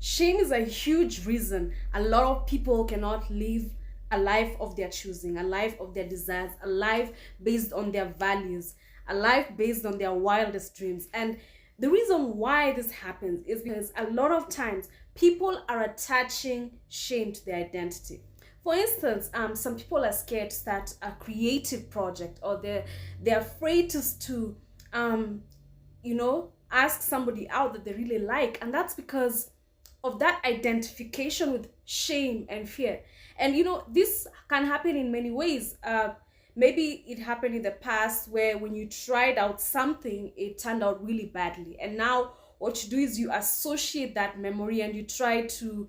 Shame is a huge reason a lot of people cannot live a life of their choosing, a life of their desires, a life based on their values, a life based on their wildest dreams. And the reason why this happens is because a lot of times people are attaching shame to their identity. For instance, some people are scared to start a creative project, or they're afraid to ask somebody out that they really like, and that's because of that identification with shame and fear. And this can happen in many ways. Maybe it happened in the past where when you tried out something, it turned out really badly, and now what you do is you associate that memory and you try to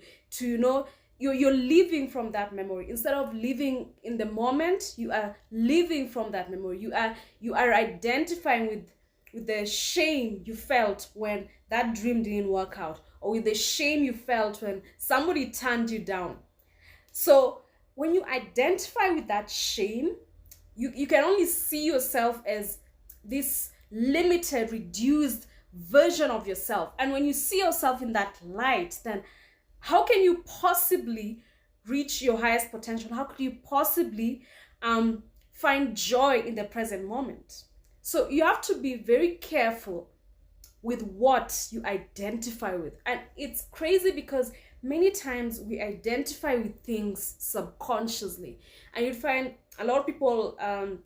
you're living from that memory. Instead of living in the moment, you are living from that memory. You are identifying with the shame you felt when that dream didn't work out, or with the shame you felt when somebody turned you down. So when you identify with that shame, you can only see yourself as this limited, reduced version of yourself. And when you see yourself in that light, then how can you possibly reach your highest potential? How could you possibly find joy in the present moment? So you have to be very careful with what you identify with. And it's crazy because many times we identify with things subconsciously, and you find a lot of people,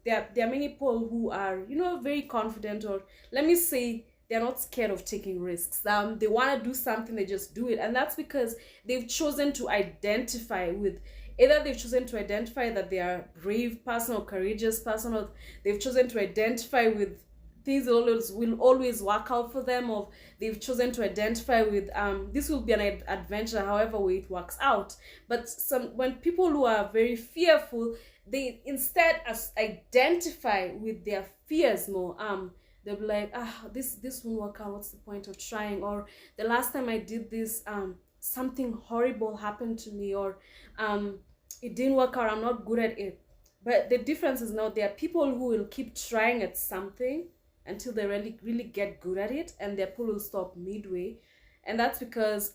there are many people who are very confident, or let me say they're not scared of taking risks. They want to do something, they just do it, and that's because they've chosen to identify with, either they've chosen to identify that they are a brave person or courageous person, or they've chosen to identify with things will always work out for them, or they've chosen to identify with this will be an adventure however way it works out. But when people who are very fearful, they instead identify with their fears more. They'll be like, this won't work out, what's the point of trying? Or the last time I did this, something horrible happened to me, or it didn't work out, I'm not good at it. But the difference is now there are people who will keep trying at something until they really, really get good at it, and their pull will stop midway. And that's because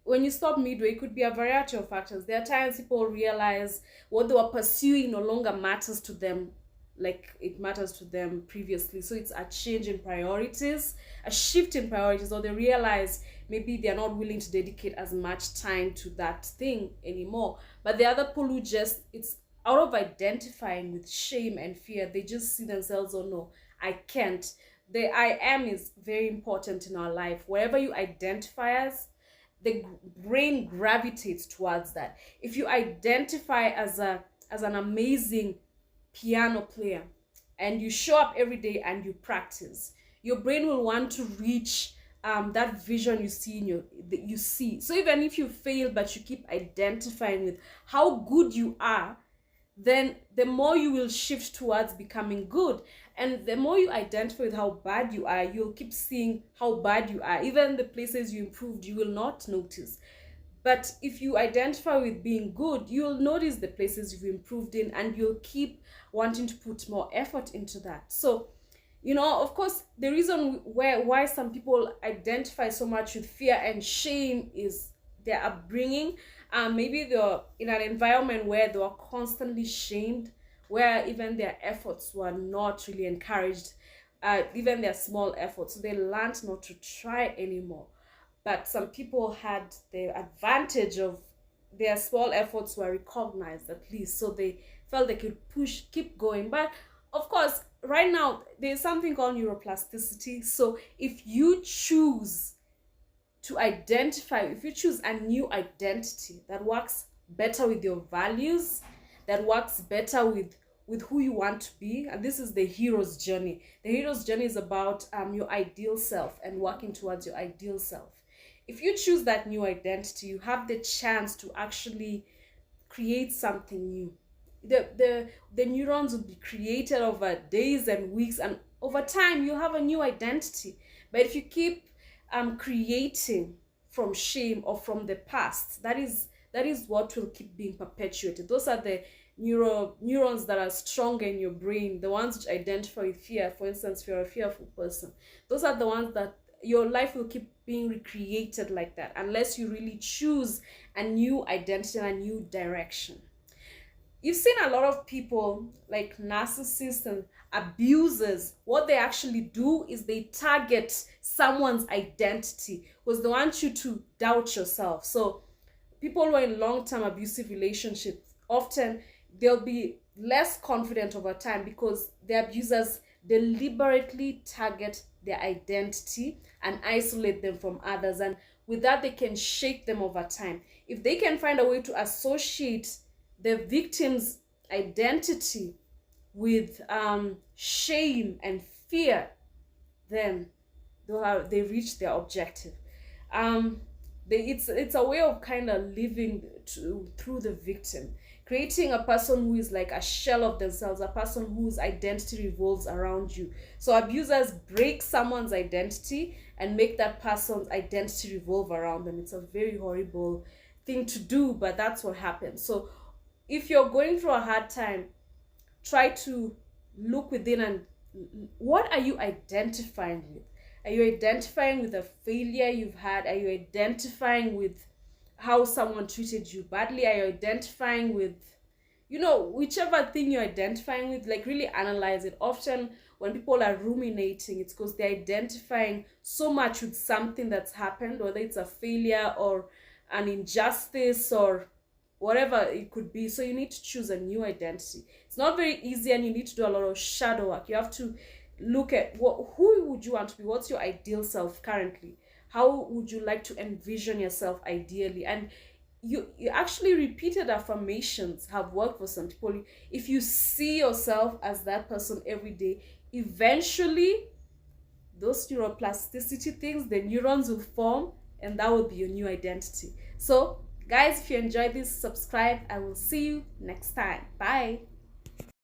when you stop midway, it could be a variety of factors. There are times people realize what they were pursuing no longer matters to them like it matters to them previously. So it's a change in priorities, a shift in priorities, or they realize maybe they're not willing to dedicate as much time to that thing anymore. But the other people who just, it's out of identifying with shame and fear, they just see themselves, oh no, I can't. The I am is very important in our life. Wherever you identify as, the brain gravitates towards that. If you identify as an amazing piano player and you show up every day and you practice, your brain will want to reach that vision you see. So even if you fail but you keep identifying with how good you are, then the more you will shift towards becoming good. And the more you identify with how bad you are, you'll keep seeing how bad you are. Even the places you improved, you will not notice. But if you identify with being good, you'll notice the places you've improved in, and you'll keep wanting to put more effort into that. So, of course, the reason why some people identify so much with fear and shame is their upbringing. Maybe they're in an environment where they were constantly shamed, where even their efforts were not really encouraged, even their small efforts. So they learned not to try anymore. But some people had the advantage of their small efforts were recognized at least, so they felt they could keep going. But of course, right now, there's something called neuroplasticity. So if you choose to identify, if you choose a new identity that works better with your values, that works better with who you want to be, and this is the hero's journey. The hero's journey is about your ideal self and working towards your ideal self. If you choose that new identity, you have the chance to actually create something new. The neurons will be created over days and weeks, and over time you'll have a new identity. But if you keep creating from shame or from the past, that is what will keep being perpetuated. Those are the neurons that are stronger in your brain, the ones which identify with fear. For instance, if you're a fearful person, those are the ones that your life will keep being recreated like that unless you really choose a new identity and a new direction. You've seen a lot of people like narcissists and abusers. What they actually do is they target someone's identity because they want you to doubt yourself. So people who are in long-term abusive relationships, often they'll be less confident over time because the abusers deliberately target their identity and isolate them from others, and with that they can shape them over time. If they can find a way to associate the victim's identity with shame and fear, then they reach their objective. It's a way of kind of living through the victim, creating a person who is like a shell of themselves, a person whose identity revolves around you. So abusers break someone's identity and make that person's identity revolve around them. It's a very horrible thing to do, but that's what happens. So if you're going through a hard time, try to look within and what are you identifying with? Are you identifying with a failure you've had? Are you identifying with how someone treated you badly? Are you identifying with, whichever thing you're identifying with, like really analyze it. Often when people are ruminating, it's because they're identifying so much with something that's happened, whether it's a failure or an injustice or whatever it could be. So you need to choose a new identity. It's not very easy, and you need to do a lot of shadow work. You have to look at who would you want to be? What's your ideal self currently? How would you like to envision yourself ideally? And you actually repeated affirmations have worked for some people. If you see yourself as that person every day, eventually those neuroplasticity things, the neurons will form, and that will be your new identity. So guys, if you enjoyed this, subscribe. I will see you next time. Bye.